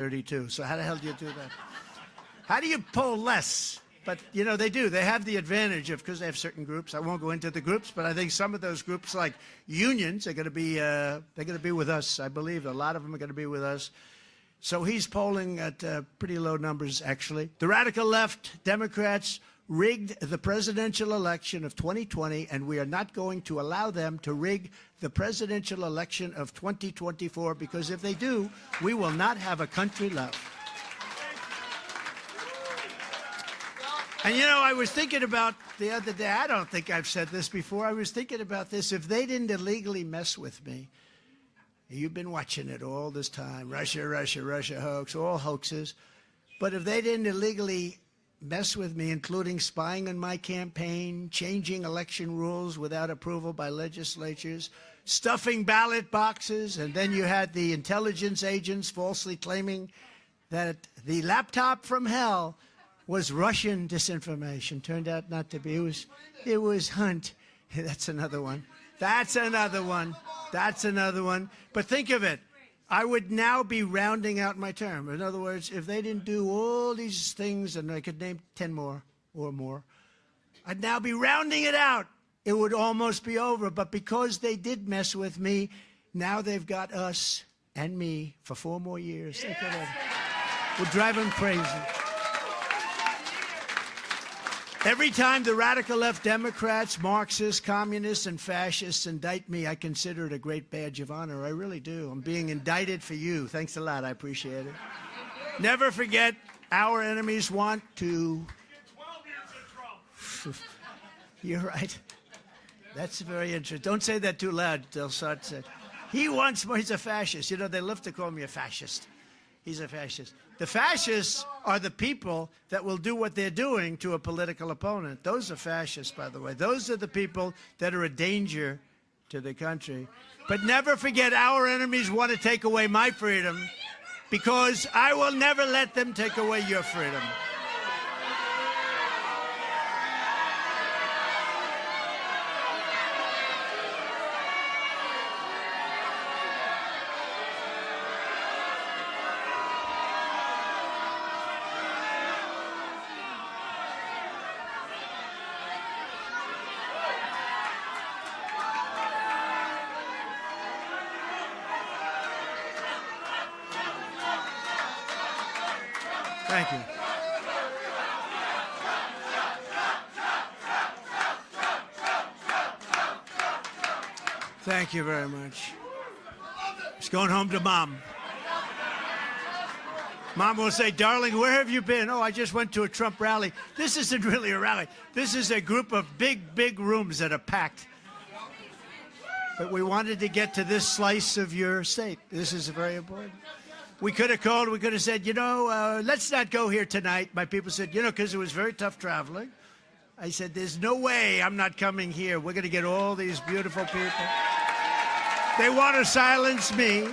32. So how the hell do you do that? How do you poll less? But, you know, they do. They have the advantage of, because they have certain groups. I won't go into the groups, but I think some of those groups, like unions, are going to be, they're going to be with us. I believe a lot of them are going to be with us. So he's polling at pretty low numbers, actually. The radical left, Democrats, rigged the presidential election of 2020, and we are not going to allow them to rig the presidential election of 2024, because if they do, we will not have a country left. And, you know, I was thinking about the other day, I don't think I've said this before, I was thinking about this, if they didn't illegally mess with me, you've been watching it all this time, Russia, Russia, Russia hoax, all hoaxes, but if they didn't illegally mess with me, including spying on my campaign, changing election rules without approval by legislatures, stuffing ballot boxes, and then you had the intelligence agents falsely claiming that the laptop from hell was Russian disinformation. Turned out not to be. It was Hunt. That's another one. That's another one. That's another one. But think of it. I would now be rounding out my term. In other words, if they didn't do all these things, and I could name 10 more or more, I'd now be rounding it out. It would almost be over. But because they did mess with me, now they've got us and me for 4 more years. Think of it. We'll drive them crazy. Every time the radical left Democrats, Marxists, communists, and fascists indict me, I consider it a great badge of honor. I really do. I'm being indicted for you. Thanks a lot. I appreciate it. Never forget, our enemies want to... 12 years in Trump. You're right. That's very interesting. Don't say that too loud. They'll start saying, he wants more. He's a fascist. You know, they love to call me a fascist. He's a fascist. The fascists are the people that will do what they're doing to a political opponent. Those are fascists, by the way. Those are the people that are a danger to the country. But never forget, our enemies want to take away my freedom, because I will never let them take away your freedom. Thank you. Thank you very much. Just going home to Mom. Mom will say, darling, where have you been? Oh, I just went to a Trump rally. This isn't really a rally. This is a group of big, big rooms that are packed. But we wanted to get to this slice of your state. This is very important. We could have called, we could have said, you know, let's not go here tonight. My people said, you know, because it was very tough traveling. I said, there's no way I'm not coming here. We're going to get all these beautiful people. They want to silence me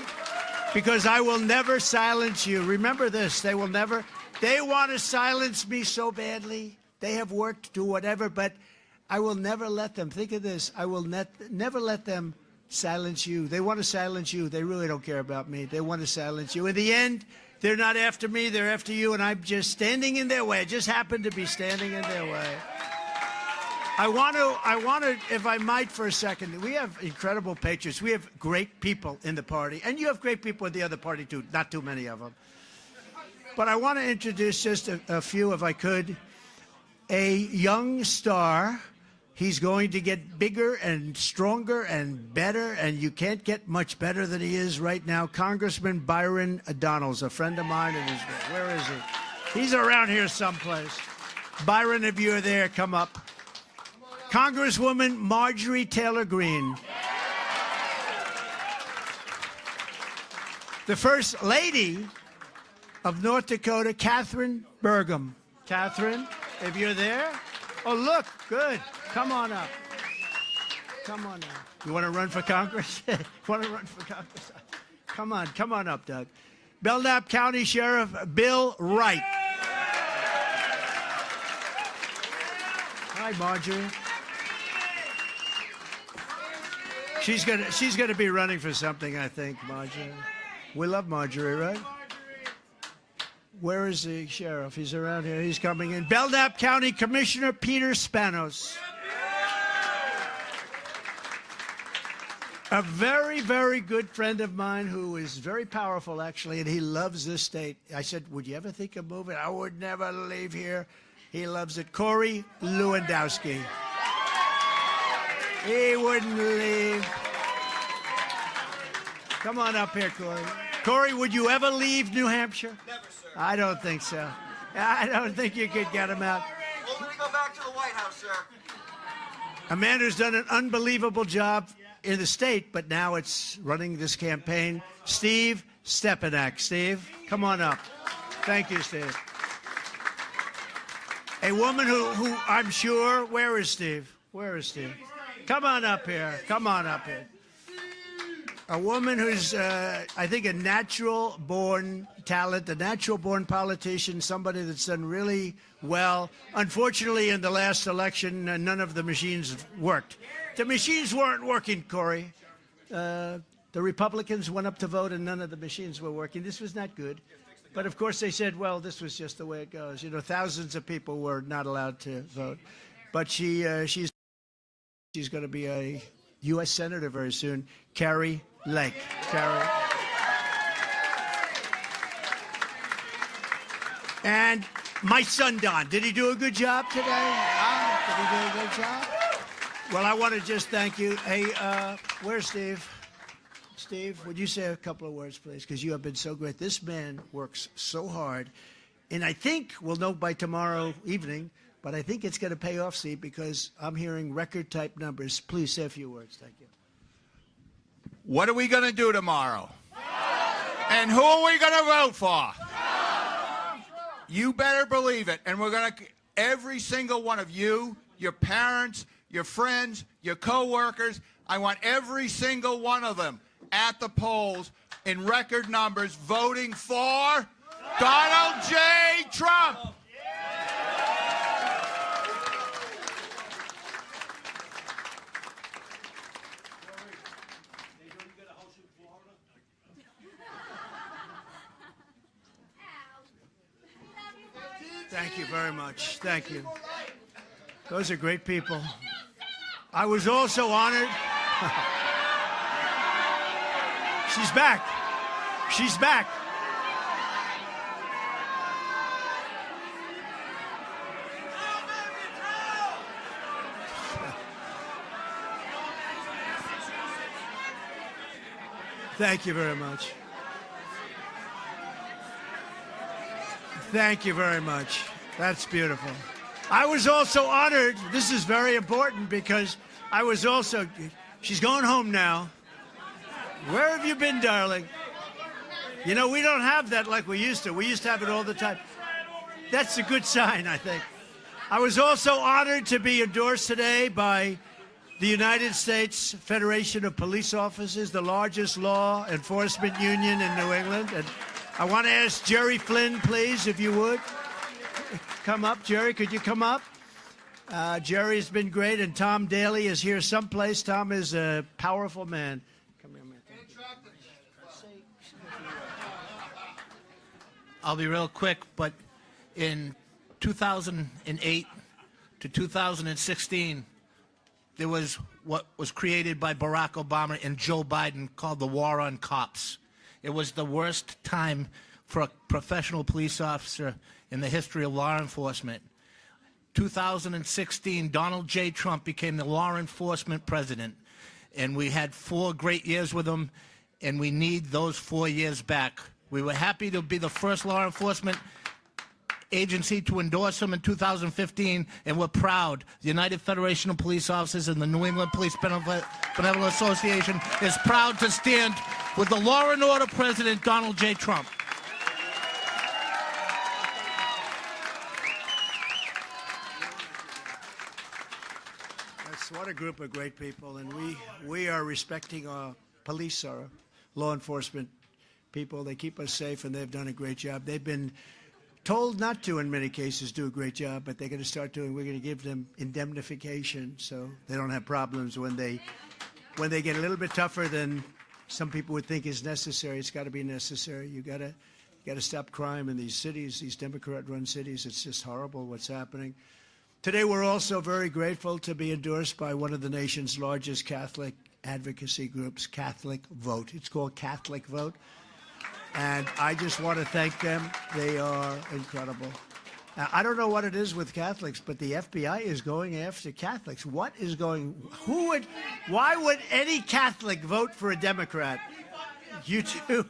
because I will never silence you. Remember this, they will never. They want to silence me so badly. They have worked to do whatever, but I will never let them. Think of this. I will never let them silence you. They want to silence you. They really don't care about me. They want to silence you. In the end, they're not after me. They're after you, and I'm just standing in their way. I just happen to be standing in their way. I want to, if I might for a second, we have incredible patriots. We have great people in the party, and you have great people in the other party, too. Not too many of them. But I want to introduce just a few, if I could. A young star. He's going to get bigger and stronger and better, and you can't get much better than he is right now. Congressman Byron Donalds, a friend of mine in Israel. Where is he? He's around here someplace. Byron, if you're there, come up. Congresswoman Marjorie Taylor Greene. The First Lady of North Dakota, Catherine Burgum. Catherine, if you're there. Oh, look, good. Come on up. Come on up. You want to run for Congress? You want to run for Congress? Come on up, Doug. Belknap County Sheriff Bill Wright. Hi, Marjorie. She's gonna be running for something, I think, Marjorie. We love Marjorie, right? Where is the sheriff? He's around here. He's coming in. Belknap County Commissioner Peter Spanos. A very, very good friend of mine who is very powerful, actually, and he loves this state. I said, would you ever think of moving? I would never leave here. He loves it. Corey Lewandowski. He wouldn't leave. Come on up here, Corey. Corey, would you ever leave New Hampshire? Never, sir. I don't think so. I don't think you could get him out. Only to go back to the White House, sir. A man who's done an unbelievable job in the state, but now it's running this campaign. Steve Stepanek. Steve, come on up. Thank you, Steve. A woman who I'm sure, where is Steve? Where is Steve? Come on up here. Come on up here. A woman who's, I think, a natural-born talent, a natural-born politician, somebody that's done really well. Unfortunately, in the last election, none of the machines worked. The machines weren't working, Corey. The Republicans went up to vote, and none of the machines were working. This was not good. But, of course, they said, well, this was just the way it goes. You know, thousands of people were not allowed to vote. But she's going to be a U.S. Senator very soon, Carrie Lake. Carrie. And my son, Don, did he do a good job today? Did he do a good job? Well, I want to just thank you. Hey, where's Steve? Steve, would you say a couple of words, please? Because you have been so great. This man works so hard. And I think we'll know by tomorrow evening, but I think it's going to pay off, Steve, because I'm hearing record-type numbers. Please say a few words. Thank you. What are we going to do tomorrow? And who are we going to vote for? You better believe it. And we're going to, every single one of you, your parents, your friends, your co-workers, I want every single one of them at the polls in record numbers voting for Donald J. Trump. Thank you very much. Thank you. Those are great people. I was also honored. She's back. She's back. Thank you very much. Thank you very much. That's beautiful. I was also honored. This is very important because I was also, she's going home now. Where have you been, darling? You know, we don't have that like we used to. We used to have it all the time. That's a good sign, I think. I was also honored to be endorsed today by the United States Federation of Police Officers, the largest law enforcement union in New England. And I want to ask Jerry Flynn, please, if you would. Come up. Jerry, could you come up? Jerry's been great, and Tom Daly is here someplace. Tom is a powerful man. Come here, man. I'll be real quick, but in 2008 to 2016, there was what was created by Barack Obama and Joe Biden called the war on cops. It was the worst time for a professional police officer in the history of law enforcement. 2016, Donald J. Trump became the law enforcement president, and we had 4 great years with him, and we need those 4 years back. We were happy to be the first law enforcement agency to endorse him in 2015, and we're proud. The United Federation of Police Officers and the New England Police Benevolent Association is proud to stand with the law and order president, Donald J. Trump. What a group of great people, and we are respecting our police, our law enforcement people. They keep us safe, and they've done a great job. They've been told not to, in many cases, do a great job, but they're going to start doing. We're going to give them indemnification so they don't have problems when they get a little bit tougher than some people would think is necessary. It's got to be necessary. You got to You got to stop crime in these cities, these Democrat-run cities. It's just horrible what's happening. Today, we're also very grateful to be endorsed by one of the nation's largest Catholic advocacy groups, Catholic Vote. It's called Catholic Vote. And I just want to thank them. They are incredible. I don't know what it is with Catholics, but the FBI is going after Catholics. Why would any Catholic vote for a Democrat? You too?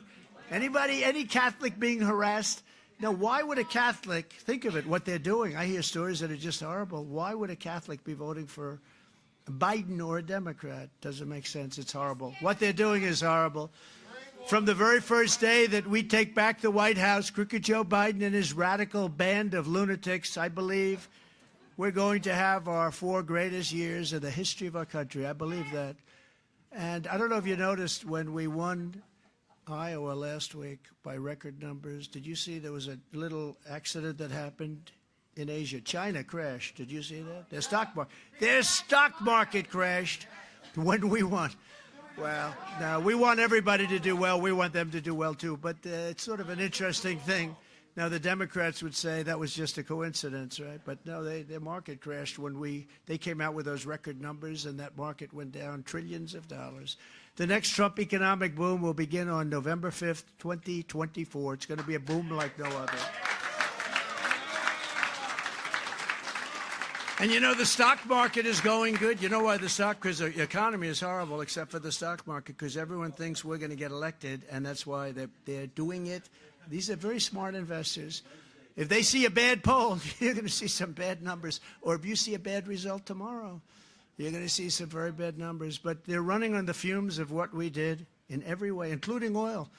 Anybody, any Catholic being harassed? No, why would a Catholic, think of it, what they're doing. I hear stories that are just horrible. Why would a Catholic be voting for Biden or a Democrat? Doesn't make sense. It's horrible. What they're doing is horrible. From the very first day that we take back the White House, Crooked Joe Biden and his radical band of lunatics, I believe we're going to have our 4 greatest years in the history of our country. I believe that. And I don't know if you noticed when we won Iowa last week by record numbers, did you see there was a little accident that happened in Asia? China crashed. Did you see that? Their stock market crashed when we won. Well, now, we want everybody to do well. We want them to do well, too. But it's sort of an interesting thing. Now, the Democrats would say that was just a coincidence, right? But no, their market crashed when they came out with those record numbers, and that market went down trillions of dollars. The next Trump economic boom will begin on November 5th, 2024. It's going to be a boom like no other. And you know, the stock market is going good. You know why because the economy is horrible except for the stock market, because everyone thinks we're going to get elected, and that's why they're doing it. These are very smart investors. If they see a bad poll, you're going to see some bad numbers. Or if you see a bad result tomorrow, you're going to see some very bad numbers. But they're running on the fumes of what we did in every way, including oil.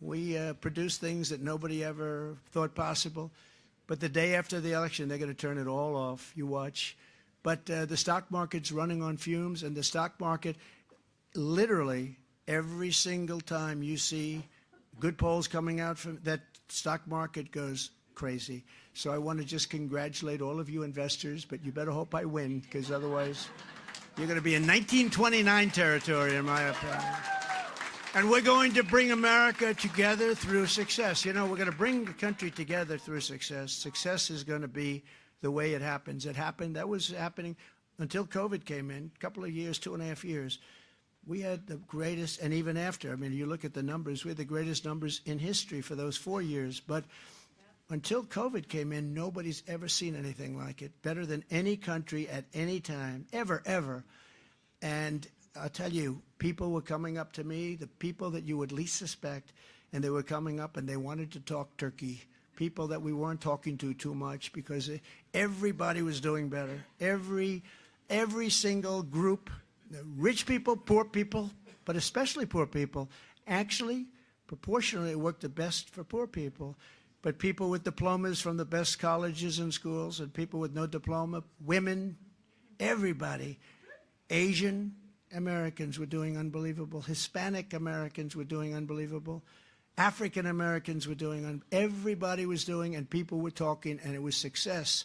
We produced things that nobody ever thought possible. But the day after the election, they're going to turn it all off. You watch. But the stock market's running on fumes, and the stock market, literally, every single time you see good polls coming out from that, stock market goes crazy. So I want to just congratulate all of you investors, but you better hope I win, because otherwise you're going to be in 1929 territory, in my opinion. And we're going to bring America together through success. You know, we're going to bring the country together through success. Success is going to be the way it happens. That was happening until COVID came in, a couple of years, 2.5 years. We had the greatest, and even after, I mean, you look at the numbers, we had the greatest numbers in history for those 4 years. But until COVID came in, nobody's ever seen anything like it. Better than any country at any time, ever. And I'll tell you, people were coming up to me, the people that you would least suspect, and they were coming up and they wanted to talk turkey. People that we weren't talking to too much, because everybody was doing better. Every single group, rich people, poor people, but especially poor people, actually proportionally worked the best for poor people. But people with diplomas from the best colleges and schools, and people with no diploma, women, everybody, Asian Americans were doing unbelievable. Hispanic Americans were doing unbelievable. African Americans were doing, everybody was doing, and people were talking, and it was success.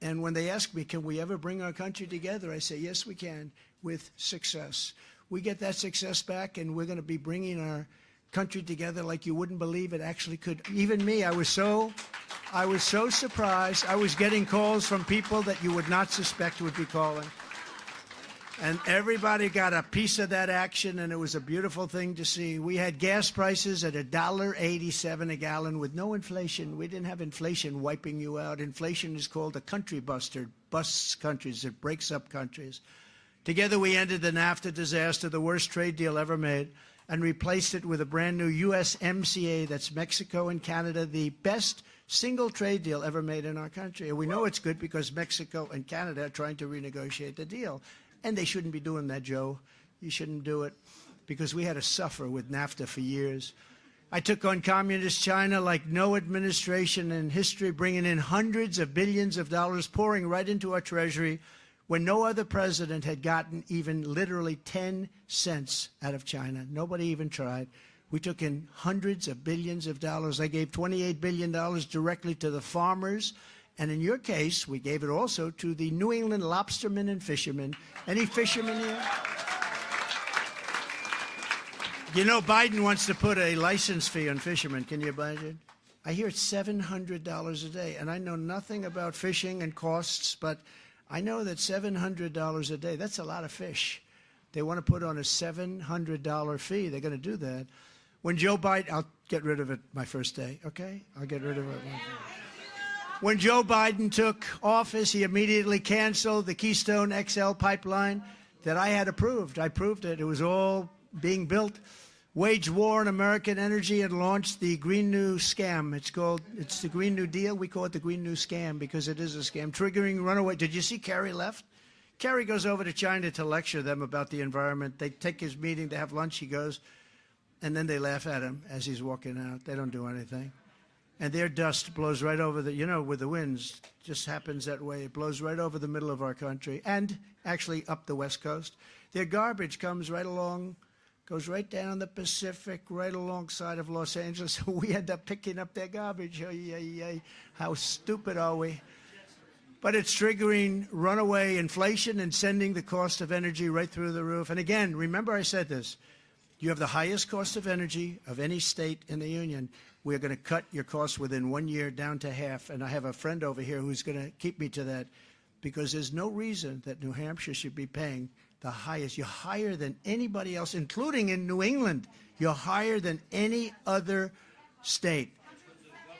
And when they ask me, can we ever bring our country together? I say, yes, we can, with success. We get that success back, and we're going to be bringing our country together like you wouldn't believe it actually could. Even me, I was so surprised. I was getting calls from people that you would not suspect would be calling. And everybody got a piece of that action, and it was a beautiful thing to see. We had gas prices at $1.87 a gallon with no inflation. We didn't have inflation wiping you out. Inflation is called a country buster. It busts countries. It breaks up countries. Together, we ended the NAFTA disaster, the worst trade deal ever made, and replaced it with a brand new USMCA, that's Mexico and Canada, the best single trade deal ever made in our country. And we know it's good because Mexico and Canada are trying to renegotiate the deal. And they shouldn't be doing that, Joe. You shouldn't do it, because we had to suffer with NAFTA for years. I took on communist China like no administration in history, bringing in hundreds of billions of dollars, pouring right into our treasury, when no other president had gotten even literally 10 cents out of China. Nobody even tried. We took in hundreds of billions of dollars. I gave $28 billion directly to the farmers. And in your case, we gave it also to the New England lobstermen and fishermen. Any fishermen here? You know, Biden wants to put a license fee on fishermen. Can you imagine? I hear it's $700 a day, and I know nothing about fishing and costs, but I know that $700 a day, that's a lot of fish. They want to put on a $700 fee. They're going to do that. When Joe Biden, I'll get rid of it my first day, okay? I'll get rid of it. When Joe Biden took office, he immediately canceled the Keystone XL pipeline that I had approved. I proved it. It was all being built. Waged war on American energy and launched the Green New Scam. It's the Green New Deal. We call it the Green New Scam because it is a scam, triggering runaway. Did you see Kerry left? Kerry goes over to China to lecture them about the environment. They take his meeting, they have lunch, he goes, and then they laugh at him as he's walking out. They don't do anything. And their dust blows right over with the winds, just happens that way. It blows right over the middle of our country and actually up the West Coast. Their garbage comes right along, goes right down the Pacific, right alongside of Los Angeles. We end up picking up their garbage. How stupid are we? But it's triggering runaway inflation and sending the cost of energy right through the roof. And again, remember I said this. You have the highest cost of energy of any state in the union. We're going to cut your costs within 1 year down to half. And I have a friend over here who's going to keep me to that because there's no reason that New Hampshire should be paying the highest. You're higher than anybody else, including in New England. You're higher than any other state.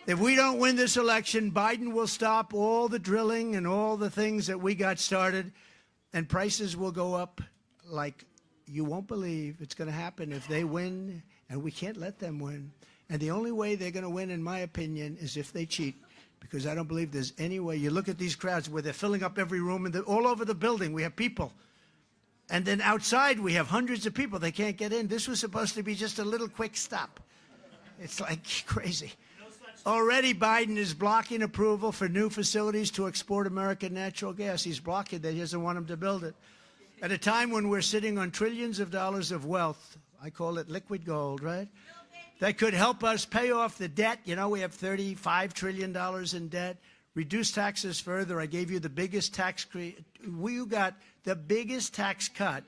If we don't win this election, Biden will stop all the drilling and all the things that we got started, and prices will go up like you won't believe. It's going to happen if they win, and we can't let them win. And the only way they're going to win, in my opinion, is if they cheat, because I don't believe there's any way. You look at these crowds where they're filling up every room, all over the building we have people. And then outside we have hundreds of people. They can't get in. This was supposed to be just a little quick stop. It's like crazy. Already Biden is blocking approval for new facilities to export American natural gas. He's blocking that. He doesn't want them to build it. At a time when we're sitting on trillions of dollars of wealth, I call it liquid gold, right? That could help us pay off the debt. You know, we have $35 trillion in debt. Reduce taxes further. I gave you the biggest we got the biggest tax cut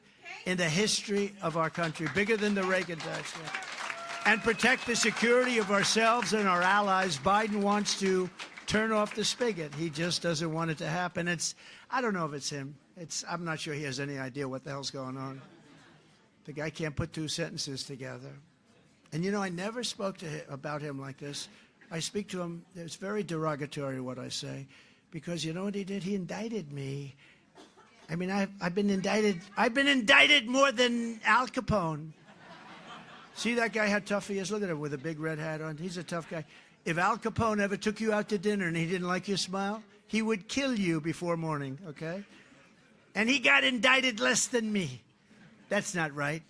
in the history of our country, bigger than the Reagan tax cut. And protect the security of ourselves and our allies. Biden wants to turn off the spigot. He just doesn't want it to happen. I don't know if it's him. I'm not sure he has any idea what the hell's going on. The guy can't put two sentences together. And you know, I never spoke to him about him like this. I speak to him, it's very derogatory what I say, because you know what he did? He indicted me. I mean, I've been indicted more than Al Capone. See that guy, how tough he is? Look at him with a big red hat on. He's a tough guy. If Al Capone ever took you out to dinner and he didn't like your smile, he would kill you before morning, okay? And he got indicted less than me. That's not right.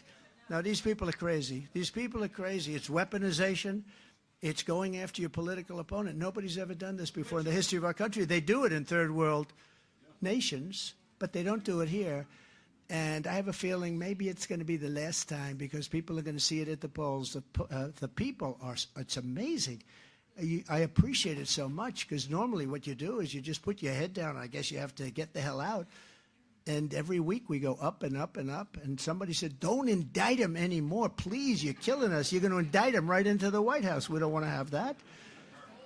No, these people are crazy. These people are crazy. It's weaponization. It's going after your political opponent. Nobody's ever done this before in the history of our country. They do it in third world nations, but they don't do it here. And I have a feeling maybe it's going to be the last time because people are going to see it at the polls. The people are, it's amazing. I appreciate it so much because normally what you do is you just put your head down. I guess you have to get the hell out. And every week we go up and up and up. And somebody said, don't indict him anymore. Please, you're killing us. You're going to indict him right into the White House. We don't want to have that.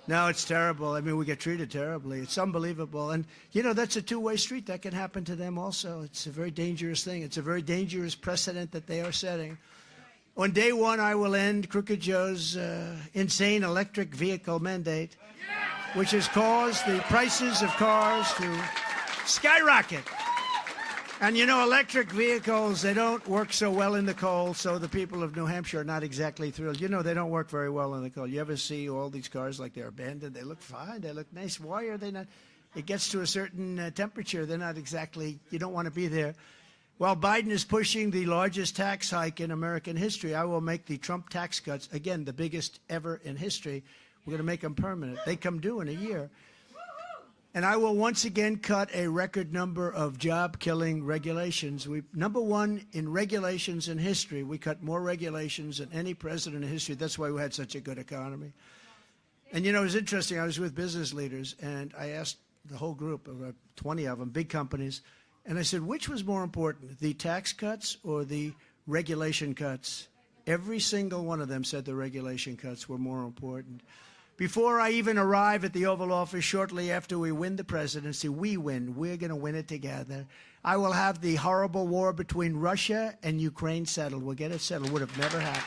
No, it's terrible. I mean, we get treated terribly. It's unbelievable. And, you know, that's a two-way street. That can happen to them also. It's a very dangerous thing. It's a very dangerous precedent that they are setting. On day one, I will end Crooked Joe's insane electric vehicle mandate, which has caused the prices of cars to skyrocket. And, you know, electric vehicles, they don't work so well in the cold, so the people of New Hampshire are not exactly thrilled. You know, they don't work very well in the cold. You ever see all these cars like they're abandoned? They look fine. They look nice. Why are they not? It gets to a certain temperature. They're not exactly, you don't want to be there. While Biden is pushing the largest tax hike in American history, I will make the Trump tax cuts, again, the biggest ever in history. We're going to make them permanent. They come due in a year. And I will once again cut a record number of job-killing regulations. Number one in regulations in history. We cut more regulations than any president in history. That's why we had such a good economy. And, you know, it was interesting. I was with business leaders, and I asked the whole group, about 20 of them, big companies, and I said, which was more important, the tax cuts or the regulation cuts? Every single one of them said the regulation cuts were more important. Before I even arrive at the Oval Office shortly after we win the presidency, we win. We're going to win it together. I will have the horrible war between Russia and Ukraine settled. We'll get it settled. Would have never happened.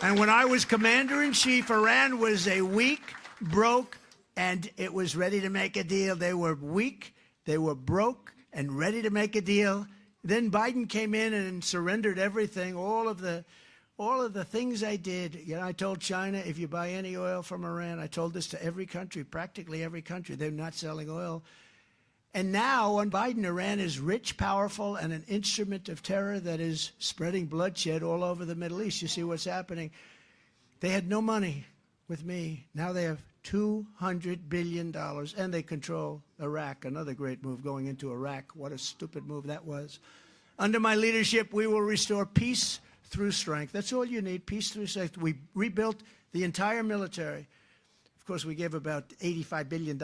And when I was commander-in-chief, Iran was a weak, broke, and it was ready to make a deal. They were weak, they were broke, and ready to make a deal. Then Biden came in and surrendered everything, all of the things I did. You know, I told China, if you buy any oil from Iran, I told this to every country, practically every country, they're not selling oil. And now, on Biden, Iran is rich, powerful, and an instrument of terror that is spreading bloodshed all over the Middle East. You see what's happening. They had no money with me. Now they have $200 billion, and they control Iraq. Another great move, going into Iraq. What a stupid move that was. Under my leadership, we will restore peace through strength. That's all you need, peace through strength. We rebuilt the entire military. Of course, we gave about $85 billion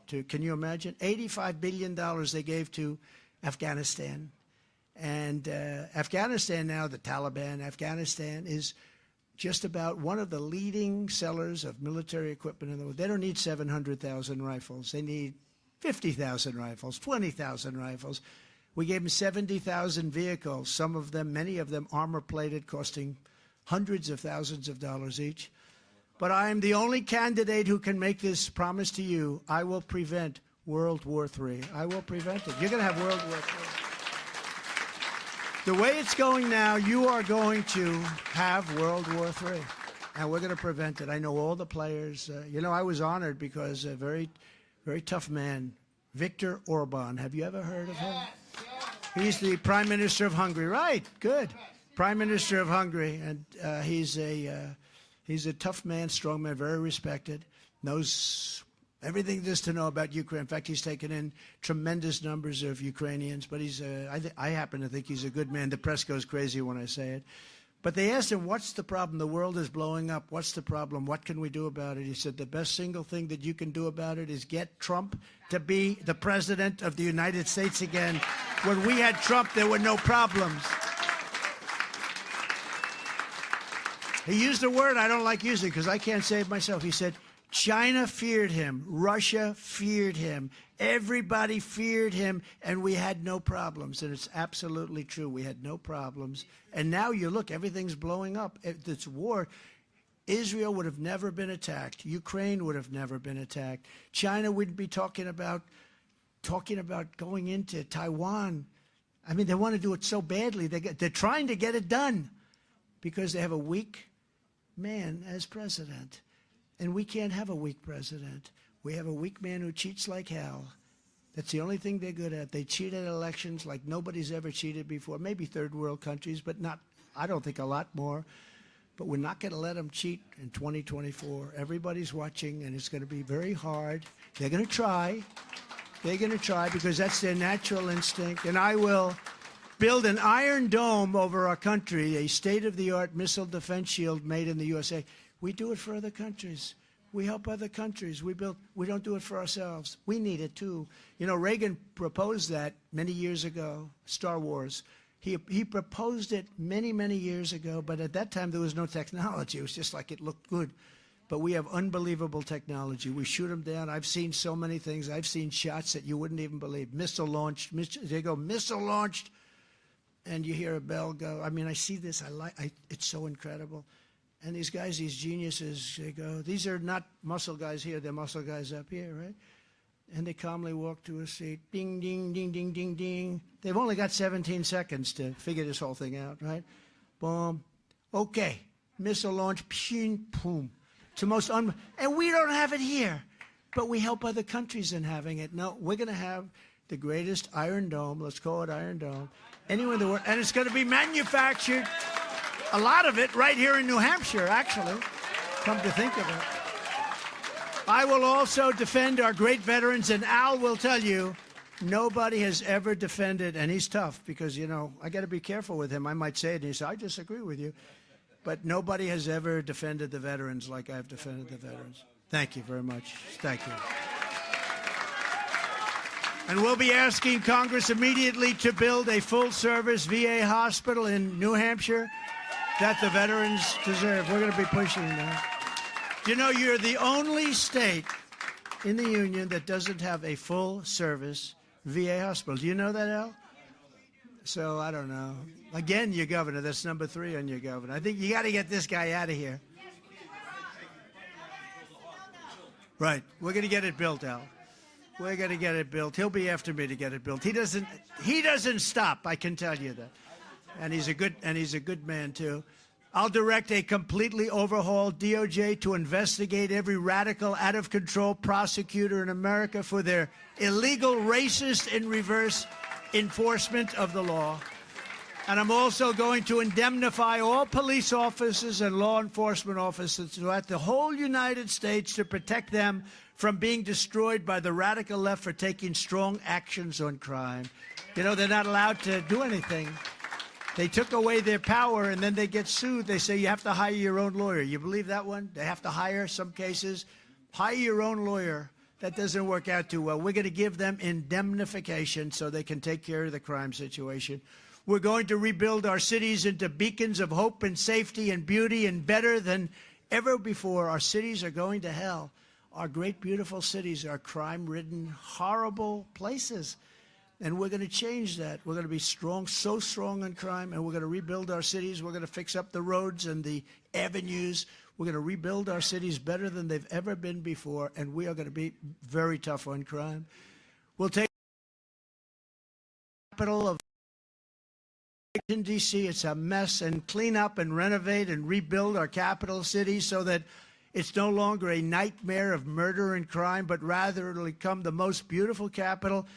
to, can you imagine? $85 billion they gave to Afghanistan. And Afghanistan now, the Taliban, Afghanistan is just about one of the leading sellers of military equipment in the world. They don't need 700,000 rifles. They need 50,000 rifles, 20,000 rifles. We gave them 70,000 vehicles, some of them, many of them armor-plated, costing hundreds of thousands of dollars each. But I am the only candidate who can make this promise to you. I will prevent World War III. I will prevent it. You're going to have World War III. The way it's going now, you are going to have World War III, and we're going to prevent it. I know all the players. You know, I was honored because a very, very tough man, Viktor Orban. Have you ever heard of him? He's the Prime Minister of Hungary. Right, good. Prime Minister of Hungary, and he's a tough man, strong man, very respected, knows everything there is to know about Ukraine. In fact, he's taken in tremendous numbers of Ukrainians, but I happen to think he's a good man. The press goes crazy when I say it. But they asked him, what's the problem? The world is blowing up. What's the problem? What can we do about it? He said, the best single thing that you can do about it is get Trump to be the president of the United States again. When we had Trump, there were no problems. He used a word I don't like using because I can't say it myself. He said, China feared him. Russia feared him. Everybody feared him, and we had no problems. And it's absolutely true. We had no problems. And now you look, everything's blowing up. It's war. Israel would have never been attacked. Ukraine would have never been attacked. China wouldn't be talking about going into Taiwan. I mean, they want to do it so badly. They're trying to get it done because they have a weak man as president. And we can't have a weak president. We have a weak man who cheats like hell. That's the only thing they're good at. They cheat at elections like nobody's ever cheated before. Maybe third world countries, but not, I don't think, a lot more. But we're not going to let them cheat in 2024. Everybody's watching, and it's going to be very hard. They're going to try. They're going to try because that's their natural instinct. And I will build an iron dome over our country, a state-of-the-art missile defense shield made in the USA. We do it for other countries. We help other countries. We don't do it for ourselves. We need it too. You know, Reagan proposed that many years ago, Star Wars. He proposed it many, many years ago, but at that time there was no technology. It was just like it looked good. But we have unbelievable technology. We shoot them down. I've seen so many things. I've seen shots that you wouldn't even believe. Missile launched. They go, missile launched, and you hear a bell go. I mean, I see this. It's so incredible. And these guys, these geniuses, they go, these are not muscle guys here, they're muscle guys up here, right? And they calmly walk to a seat, ding, ding, ding, ding, ding, ding. They've only got 17 seconds to figure this whole thing out, right? Boom. Okay. Missile launch, pshing, boom. It's the most and we don't have it here, but we help other countries in having it. No, we're going to have the greatest Iron Dome, let's call it Iron Dome, anywhere in the world, and it's going to be manufactured. A lot of it right here in New Hampshire, actually, come to think of it. I will also defend our great veterans, and Al will tell you, nobody has ever defended, and he's tough because, you know, I got to be careful with him. I might say it, and he says, I disagree with you. But nobody has ever defended the veterans like I've defended the veterans. Thank you very much. Thank you. And we'll be asking Congress immediately to build a full-service VA hospital in New Hampshire. that the veterans deserve. We're going to be pushing that. You know, you're the only state in the union that doesn't have a full-service VA hospital. Do you know that, Al? So, I don't know. Again, your governor. That's number 3 on your governor. I think you got to get this guy out of here. Right. We're going to get it built, Al. We're going to get it built. He'll be after me to get it built. He doesn't stop, I can tell you that. And he's a good man, too. I'll direct a completely overhauled DOJ to investigate every radical, out-of-control prosecutor in America for their illegal, racist, and reverse enforcement of the law. And I'm also going to indemnify all police officers and law enforcement officers throughout the whole United States to protect them from being destroyed by the radical left for taking strong actions on crime. You know, they're not allowed to do anything. They took away their power, and then they get sued. They say you have to hire your own lawyer. You believe that one? They have to hire, some cases. Hire your own lawyer. That doesn't work out too well. We're going to give them indemnification so they can take care of the crime situation. We're going to rebuild our cities into beacons of hope and safety and beauty, and better than ever before. Our cities are going to hell. Our great, beautiful cities are crime-ridden, horrible places. And we're going to change that. We're going to be strong, so strong on crime, and we're going to rebuild our cities. We're going to fix up the roads and the avenues. We're going to rebuild our cities better than they've ever been before, and we are going to be very tough on crime. We'll take the capital of Washington, D.C. It's a mess, and clean up and renovate and rebuild our capital city so that it's no longer a nightmare of murder and crime, but rather it'll become the most beautiful capital.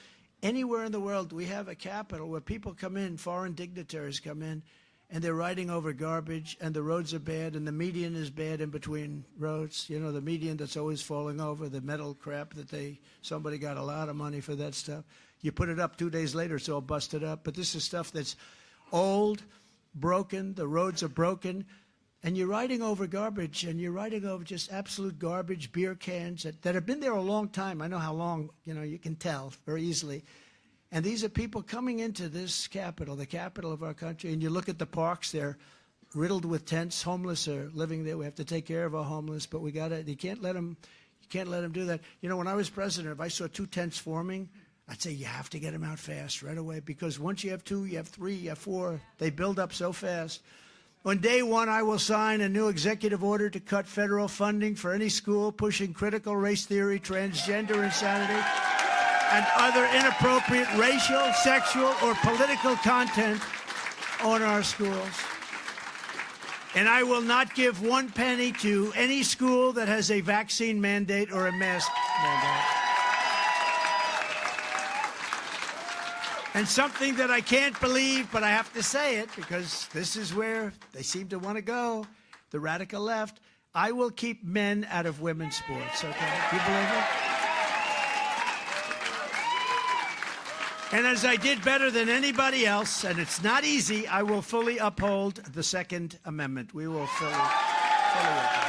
Anywhere in the world, we have a capital where people come in, foreign dignitaries come in, and they're riding over garbage, and the roads are bad, and the median is bad in between roads. You know, the median that's always falling over, the metal crap that somebody got a lot of money for that stuff. You put it up 2 days later, it's all busted up. But this is stuff that's old, broken, the roads are broken, and you're riding over garbage, and you're riding over just absolute garbage, beer cans that have been there a long time. I know how long, you know, you can tell very easily. And these are people coming into this capital, the capital of our country, and you look at the parks, they're riddled with tents. Homeless are living there. We have to take care of our homeless, but you can't let them do that. You know, when I was president, if I saw 2 tents forming, I'd say you have to get them out fast right away, because once you have 2, you have 3, you have 4, they build up so fast. On day 1, I will sign a new executive order to cut federal funding for any school pushing critical race theory, transgender insanity, and other inappropriate racial, sexual, or political content on our schools. And I will not give 1 penny to any school that has a vaccine mandate or a mask mandate. And something that I can't believe, but I have to say it because this is where they seem to want to go, the radical left. I will keep men out of women's sports, okay? Do you believe it? And as I did better than anybody else, and it's not easy, I will fully uphold the Second Amendment. We will fully uphold.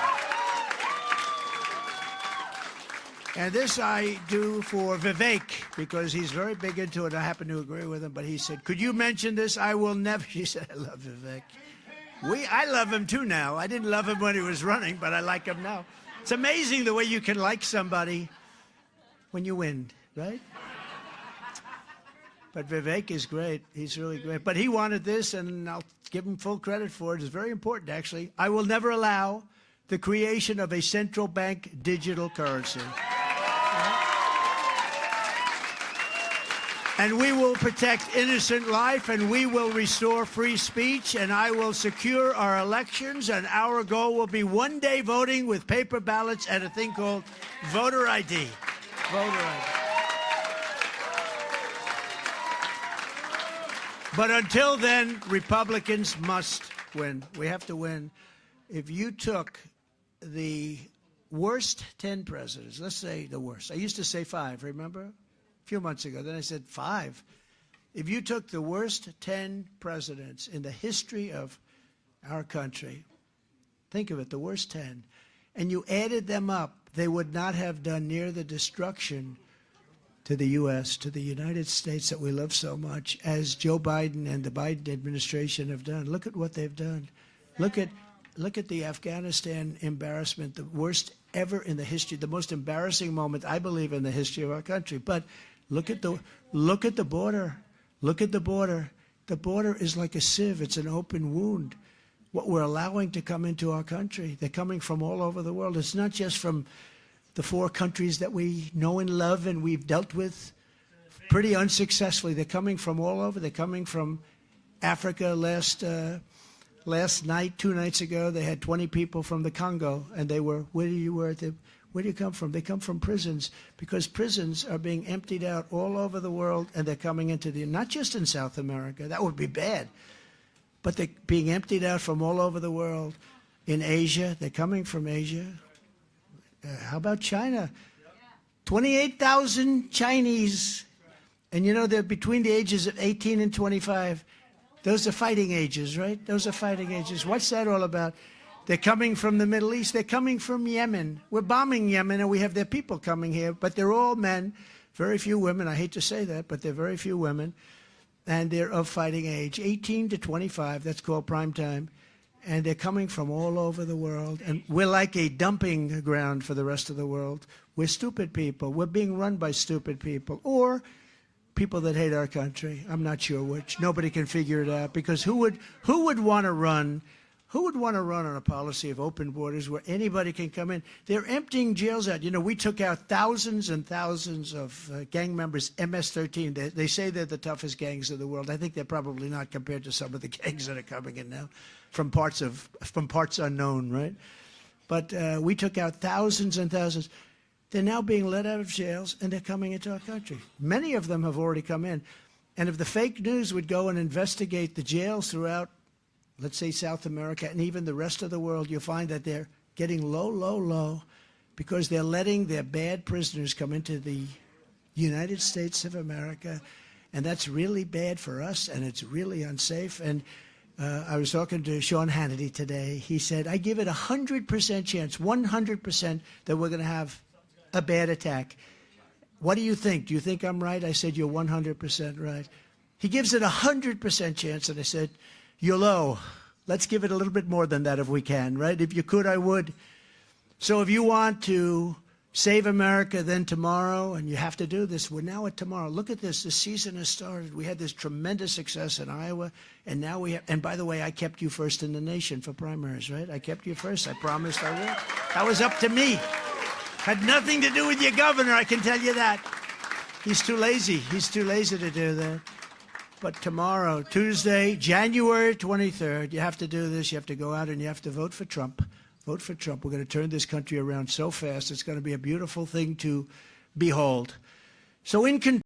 And this I do for Vivek, because he's very big into it. I happen to agree with him, but he said, could you mention this? I will never. He said, I love Vivek. I love him too now. I didn't love him when he was running, but I like him now. It's amazing the way you can like somebody when you win, right? But Vivek is great. He's really great. But he wanted this, and I'll give him full credit for it. It's very important, actually. I will never allow the creation of a central bank digital currency. And we will protect innocent life, and we will restore free speech, and I will secure our elections, and our goal will be one day voting with paper ballots and a thing called voter ID. Voter ID. But until then, Republicans must win. We have to win. If you took the worst 10 presidents, let's say the worst. I used to say 5, remember? A few months ago. Then I said 5. If you took the worst 10 presidents in the history of our country, think of it, the worst 10, and you added them up, they would not have done near the destruction to the U.S., to the United States that we love so much, as Joe Biden and the Biden administration have done. Look at what they've done. Look at the Afghanistan embarrassment, the worst ever in the history, the most embarrassing moment, I believe, in the history of our country. But look at the border. Look at the border. The border is like a sieve. It's an open wound. What we're allowing to come into our country, they're coming from all over the world. It's not just from the 4 countries that we know and love and we've dealt with pretty unsuccessfully. They're coming from all over. They're coming from Africa. Last night, 2 nights ago, they had 20 people from the Congo, and they were, where do you come from? They come from prisons, because prisons are being emptied out all over the world, and they're coming into not just in South America, that would be bad, but they're being emptied out from all over the world. In Asia, they're coming from Asia. How about China? 28,000 Chinese, and you know, they're between the ages of 18 and 25. Those are fighting ages, right? Those are fighting ages. What's that all about? They're coming from the Middle East. They're coming from Yemen. We're bombing Yemen, and we have their people coming here, but they're all men, very few women. I hate to say that, but they're very few women, and they're of fighting age, 18 to 25. That's called prime time, and they're coming from all over the world, and we're like a dumping ground for the rest of the world. We're stupid people. We're being run by stupid people, or people that hate our country. I'm not sure which. Nobody can figure it out, because who would want to run on a policy of open borders where anybody can come in? They're emptying jails out. You know, we took out thousands and thousands of gang members, MS-13. They say they're the toughest gangs of the world. I think they're probably not, compared to some of the gangs that are coming in now from parts unknown, right? But we took out thousands and thousands. They're now being let out of jails, and they're coming into our country. Many of them have already come in. And if the fake news would go and investigate the jails throughout, let's say, South America and even the rest of the world, you'll find that they're getting low, because they're letting their bad prisoners come into the United States of America. And that's really bad for us, and it's really unsafe. And I was talking to Sean Hannity today. He said, I give it 100% chance, 100%, that we're going to have a bad attack. What do you think? Do you think I'm right? I said, you're 100% right. He gives it 100% chance, and I said, you're low. Let's give it a little bit more than that if we can, right? If you could, I would. So if you want to save America, then tomorrow, and you have to do this, we're now at tomorrow. Look at this. The season has started. We had this tremendous success in Iowa, and now we have, and by the way, I kept you first in the nation for primaries, right? I kept you first. I promised I would. That was up to me. Had nothing to do with your governor, I can tell you that. He's too lazy. He's too lazy to do that. But tomorrow, Tuesday, January 23rd, you have to do this. You have to go out and you have to vote for Trump. Vote for Trump. We're going to turn this country around so fast. It's going to be a beautiful thing to behold. So in